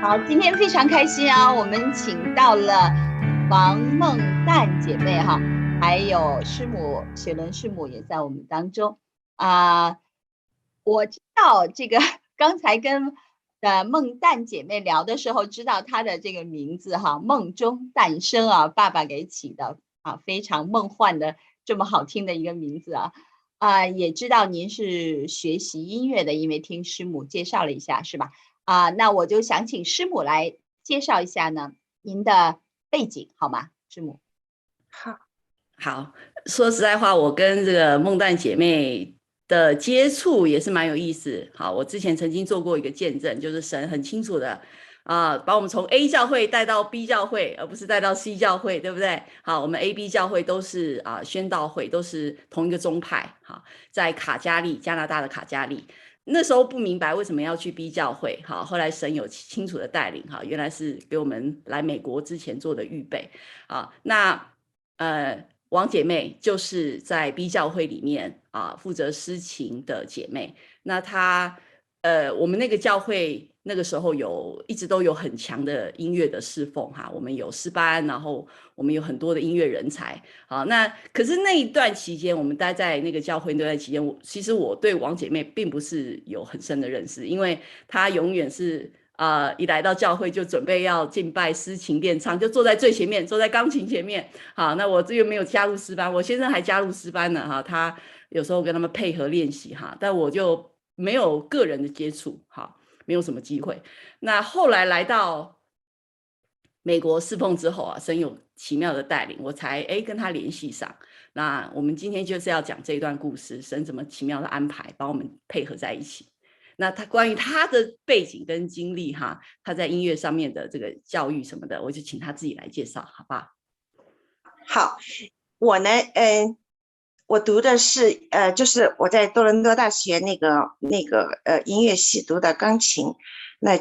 好，今天非常开心啊，我们请到了王孟旦姐妹哈，还有师母雪伦师母也在我们当中啊。我知道这个刚才跟孟旦姐妹聊的时候，知道她的这个名字哈，梦中诞生啊，爸爸给起的啊，非常梦幻的这么好听的一个名字啊，也知道您是学习音乐的，因为听师母介绍了一下，是吧？那我就想请师母来介绍一下呢，您的背景好吗？师母。好，说实在话，我跟这个孟旦姐妹的接触也是蛮有意思。好，我之前曾经做过一个见证，就是神很清楚的把我们从 A 教会带到 B 教会，而不是带到 C 教会，对不对？好，我们 A、B 教会都是宣道会，都是同一个宗派。好，在卡加利，加拿大的卡加利。那时候不明白为什么要去 B 教会，好，后来神有清楚的带领，哈，原来是给我们来美国之前做的预备。好，那王姐妹就是在 B 教会里面负责诗琴的姐妹。那她我们那个教会那个时候一直都有很强的音乐的侍奉哈，我们有诗班，然后我们有很多的音乐人才。好，那可是那一段期间，我们待在那个教会那段期间，其实我对王姐妹并不是有很深的认识，因为她永远是一来到教会就准备要敬拜诗琴练唱，就坐在最前面，坐在钢琴前面。好，那我这又没有加入诗班，我先生还加入诗班呢哈，他有时候跟他们配合练习哈，但我就没有个人的接触，好，没有什么机会。那后来来到美国侍奉之后神有奇妙的带领，我才跟他联系上。那我们今天就是要讲这段故事，神怎么奇妙的安排，把我们配合在一起。那他关于他的背景跟经历哈，他在音乐上面的这个教育什么的，我就请他自己来介绍，好不好？好，我呢，我读的是就是我在多伦多大学那个音乐系读的钢琴，那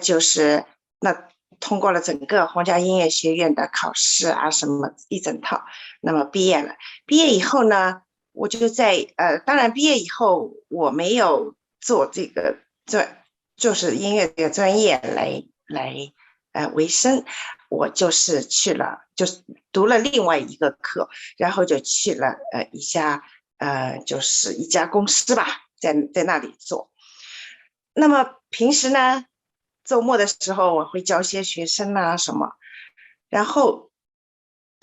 通过了整个皇家音乐学院的考试什么一整套，那么毕业了。毕业以后呢，我就当然毕业以后我没有做这个就是音乐的专业来为生，我就是读了另外一个课，然后就去了一家就是一家公司吧，在那里做。那么平时呢，周末的时候我会教些学生什么，然后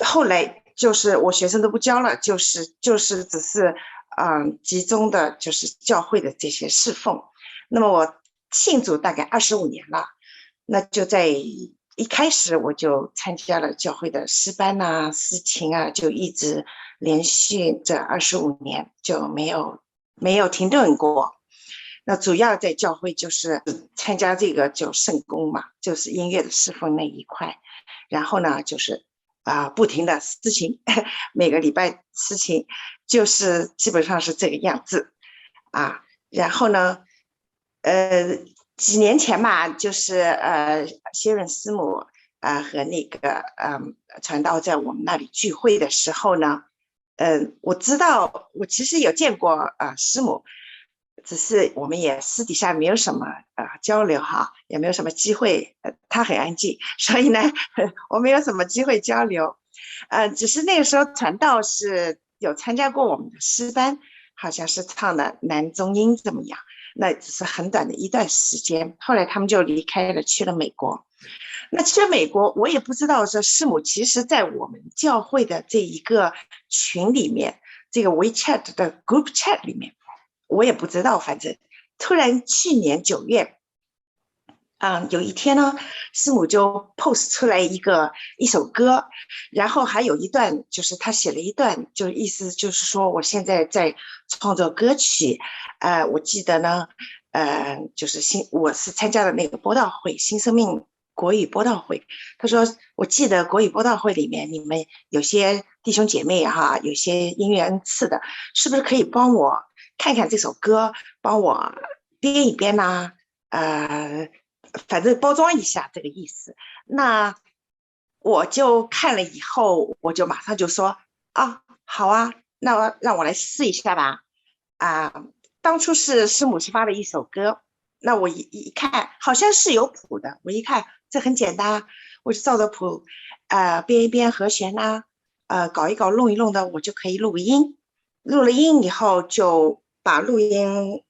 后来就是我学生都不教了，就是只是集中的就是教会的这些侍奉。那么我信主大概25年了，那就在一开始我就参加了教会的诗班诗琴就一直连续这25年就没有停顿过。那主要在教会就是参加这个就圣工嘛，就是音乐的侍奉那一块，然后呢就是不停的诗琴，每个礼拜诗琴，就是基本上是这个样子然后呢几年前嘛，就是谢润师母和那个传道在我们那里聚会的时候呢，我知道我其实有见过师母，只是我们也私底下没有什么交流也没有什么机会，她很安静，所以呢我没有什么机会交流，只是那个时候传道是有参加过我们的诗班，好像是唱的男中音这么样。那只是很短的一段时间，后来他们就离开了，去了美国。那去了美国，我也不知道说师母其实在我们教会的这一个群里面，这个 WeChat 的 Group Chat 里面，我也不知道。反正突然去年9月有一天呢，师母就 post 出来一首歌，然后还有一段就是他写了一段，就意思就是说我现在在创作歌曲，我记得呢，就是我是参加的那个播道会，新生命国语播道会。他说我记得国语播道会里面你们有些弟兄姐妹有些音乐恩赐的，是不是可以帮我看看这首歌，帮我编一编呢？反正包装一下这个意思。那我就看了以后，我就马上就说好那让我来试一下吧。当初是师母是发了一首歌，那我一看好像是有谱的，我一看这很简单，我就照着谱，编一编和弦呐，搞一搞，弄一弄的，我就可以录音。录了音以后，就把录音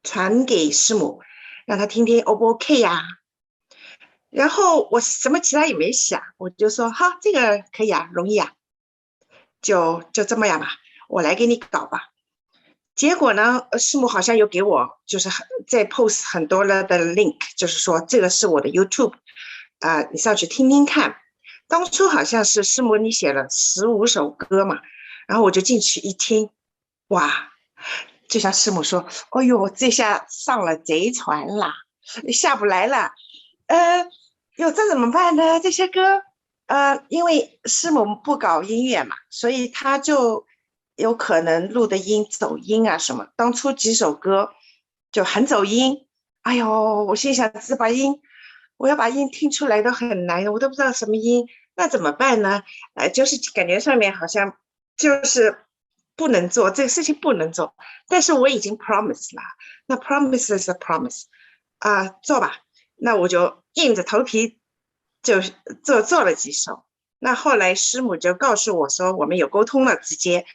传给师母，让他听听 O 不 OK 呀？然后我什么其他也没想，我就说好，这个可以啊，容易啊，就这么样吧，我来给你搞吧。结果呢，师母好像有给我就是在 post 很多了的 link， 就是说这个是我的 YouTube，你上去听听看。当初好像是师母你写了15首歌嘛，然后我就进去一听，哇，就像师母说，哎呦，这下上了贼船啦，下不来了，哟，这怎么办呢？这些歌，因为师母不搞音乐嘛，所以他就有可能录的音走音啊什么。当初几首歌就很走音，哎呦，我心想这把音，我要把音听出来都很难，我都不知道什么音，那怎么办呢？就是感觉上面好像就是不能做这个事情，不能做。但是我已经 promise 了，那 promise is a promise 做吧。那我就硬着头皮就做了几首。那后来师母就告诉我说，我们有沟通了，直接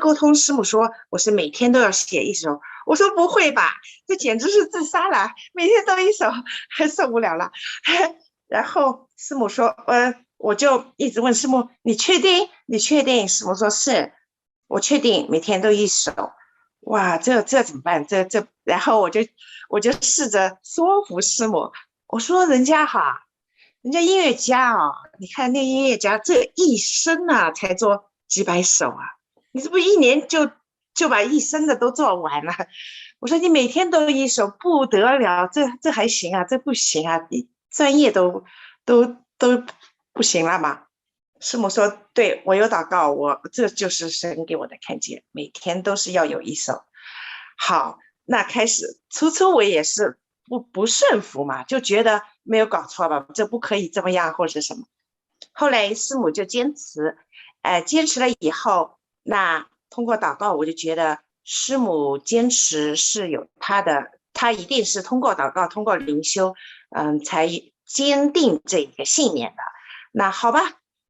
沟通。师母说我是每天都要写一首，我说不会吧，这简直是自杀了，每天都一首，受不了了。然后师母说，我就一直问师母，你确定？你确定？师母说是，我确定，每天都一首。哇，这怎么办？然后我就试着说服师母，我说人家音乐家你看那音乐家这一生才做几百首啊，你这不一年就把一生的都做完了。我说你每天都一首不得了，这还行啊，这不行啊，你专业都不行了嘛。师母说对，我有祷告，这就是神给我的看见，每天都是要有一首。好，那开始初我也是不顺服嘛，就觉得没有搞错吧，这不可以这么样或者什么。后来师母就坚持，坚持了以后，那通过祷告，我就觉得师母坚持是有他一定是通过祷告，通过灵修，才坚定这个信念的。那好吧，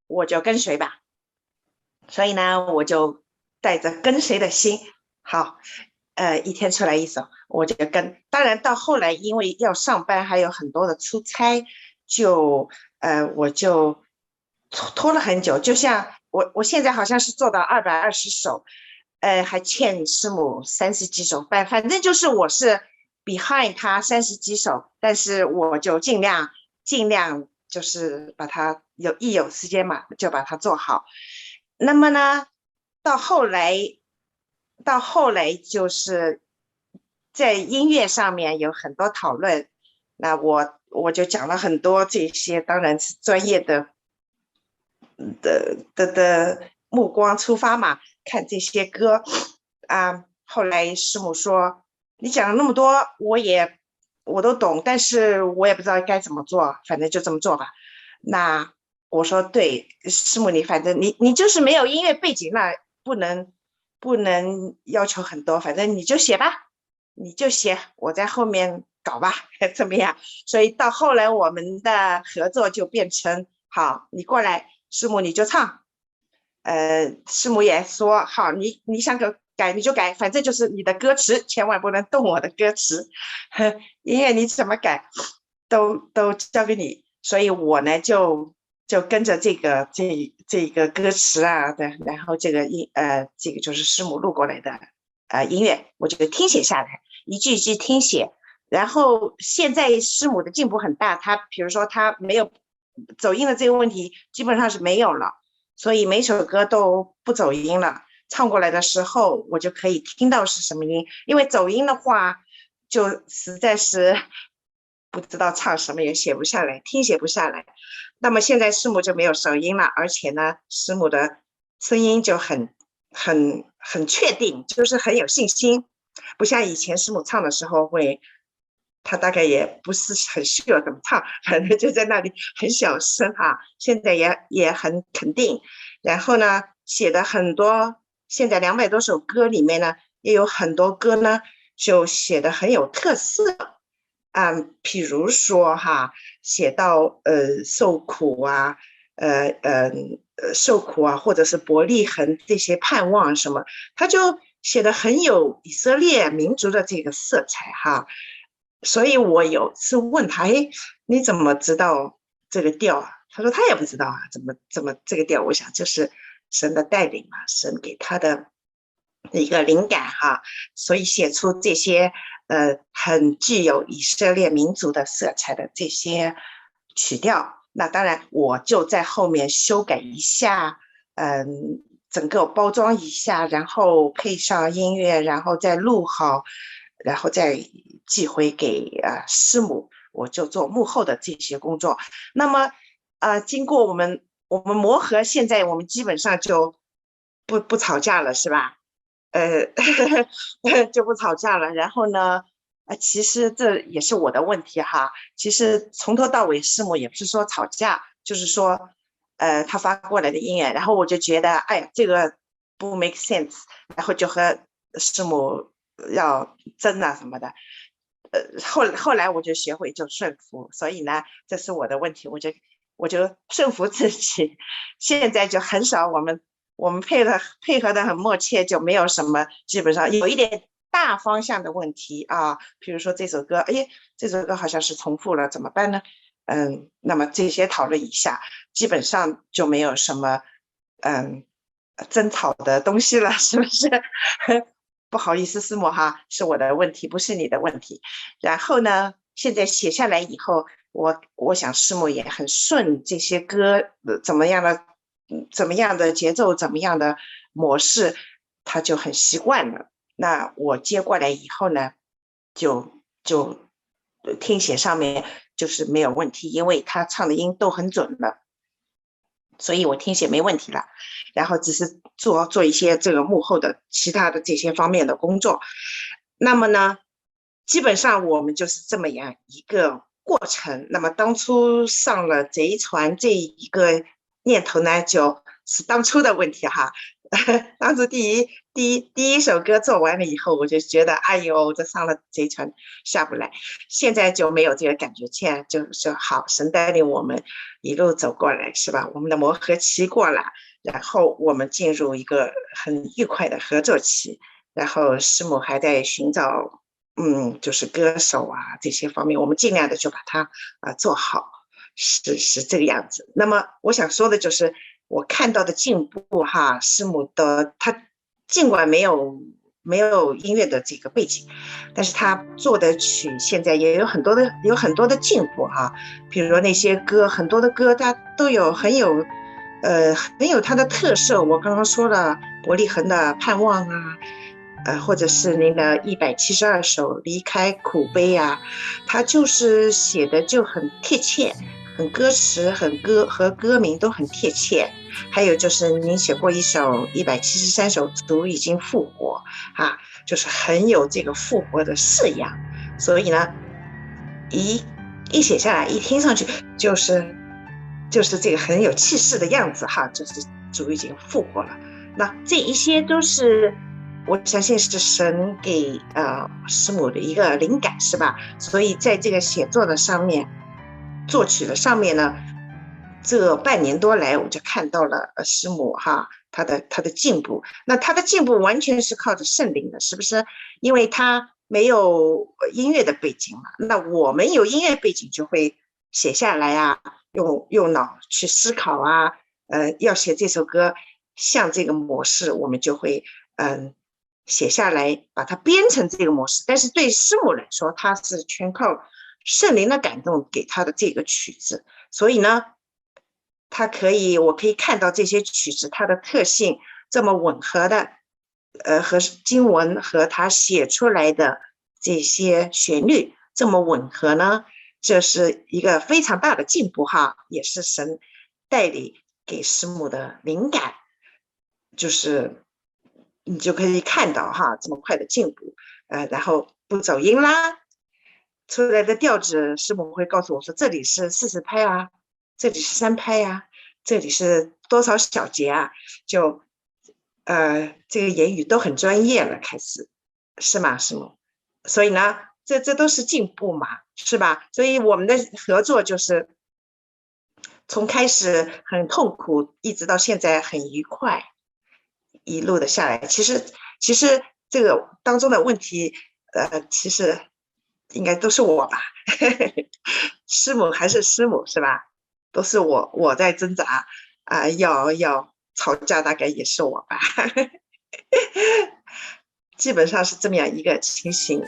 我就跟随吧。所以呢，我就带着跟随的心，好，一天出来一首，我就跟。当然到后来，因为要上班，还有很多的出差，我就拖了很久。就像我现在好像是做到220首，还欠师母30几首，反正就是我是 behind 他30几首，但是我就尽量就是把它有时间嘛，就把它做好。那么呢，到后来就是在音乐上面有很多讨论，那我就讲了很多这些，当然是专业的目光出发嘛，看这些歌后来师母说你讲了那么多，我都懂，但是我也不知道该怎么做，反正就这么做吧。那我说对，师母，你反正你就是没有音乐背景，那不能要求很多，反正你就写吧，你就写，我在后面搞吧，怎么样？所以到后来我们的合作就变成，好，你过来，师母你就唱，师母也说好，你想改你就改，反正就是你的歌词，千万不能动我的歌词，音乐你怎么改都交给你。所以我呢就跟着这个歌词然后这个就是师母录过来的音乐，我就听写下来，一句一句听写。然后现在师母的进步很大，他比如说他没有走音的这个问题基本上是没有了，所以每首歌都不走音了，唱过来的时候我就可以听到是什么音，因为走音的话就实在是不知道唱什么，也写不下来，听写不下来。那么现在师母就没有手音了，而且呢，师母的声音就很确定，就是很有信心，不像以前师母唱的时候他大概也不是很sure怎么唱，反正就在那里很小声现在也很肯定。然后呢，写的很多，现在200多首歌里面呢，也有很多歌呢，就写的很有特色。譬如说哈，写到受苦啊，受苦啊，或者是伯利恒这些盼望什么，他就写的很有以色列民族的这个色彩哈。所以我有次问他，哎，你怎么知道这个调啊？他说他也不知道啊，怎么这个调？我想就是神的带领嘛，神给他的一个灵感哈，所以写出这些很具有以色列民族的色彩的这些曲调。那当然我就在后面修改一下，整个包装一下，然后配上音乐，然后再录好，然后再寄回给师母，我就做幕后的这些工作。那么经过我们磨合，现在我们基本上就不吵架了，是吧？就不吵架了。然后呢，其实这也是我的问题哈。其实从头到尾师母也不是说吵架，就是说，他发过来的音乐，然后我就觉得，哎呀，这个不 make sense，然后就和师母要争啊什么的。后来我就学会就顺服，所以呢，这是我的问题，我就顺服自己。现在就很少我们配合的很默契，就没有什么，基本上有一点大方向的问题啊，比如说这首歌，哎，这首歌好像是重复了，怎么办呢？那么这些讨论一下，基本上就没有什么争吵的东西了，是不是？不好意思，师母哈，是我的问题，不是你的问题。然后呢，现在写下来以后，我想师母也很顺这些歌怎么样的节奏，怎么样的模式，他就很习惯了。那我接过来以后呢，就听写上面就是没有问题，因为他唱的音都很准了。所以我听写没问题了，然后只是做一些这个幕后的其他的这些方面的工作。那么呢，基本上我们就是这么样一个过程。那么当初上了贼船这一个念头呢，就是当初的问题哈。当初第一首歌做完了以后，我就觉得，哎呦，这上了贼船下不来。现在就没有这个感觉，现在就说好，神带领我们一路走过来，是吧？我们的磨合期过了，然后我们进入一个很愉快的合作期。然后师母还在寻找，就是歌手啊这些方面，我们尽量的就把它做好，是这个样子。那么我想说的就是，我看到的进步哈，师母的他尽管没有音乐的这个背景，但是他做的曲现在也有很多的进步哈。比如说那些歌，很多的歌它都很有它的特色。我刚刚说了伯利恒的盼望啊，或者是那个172首离开苦悲啊，他就是写的就很贴切，很歌词和歌名都很贴切。还有就是您写过一首173首主已经复活啊，就是很有这个复活的式样。所以呢，一写下来，一听上去就是这个很有气势的样子哈，就是主已经复活了。那这一些都是我相信是神给师母的一个灵感，是吧？所以在这个写作的上面，作曲的上面呢，这半年多来我就看到了师母哈她的进步。那她的进步完全是靠着圣灵的，是不是？因为她没有音乐的背景嘛，那我们有音乐背景就会写下来啊，用脑去思考啊，要写这首歌像这个模式，我们就会写下来，把它编成这个模式。但是对师母来说，她是全靠圣灵的感动给她的这个曲子，所以呢，我可以看到这些曲子它的特性这么吻合的，和经文和他写出来的这些旋律这么吻合呢，这是一个非常大的进步哈，也是神带领给师母的灵感，就是你就可以看到哈这么快的进步，然后不走音啦，出来的调子师母会告诉我说这里是40拍啊，这里是3拍啊，这里是多少小节啊，就这个言语都很专业了，开始是吗师母？所以呢，这都是进步嘛，是吧？所以我们的合作就是从开始很痛苦，一直到现在很愉快，一路的下来。其实这个当中的问题，其实应该都是我吧，师母还是师母是吧？都是我在挣扎啊，要吵架，大概也是我吧。基本上是这么样一个情形。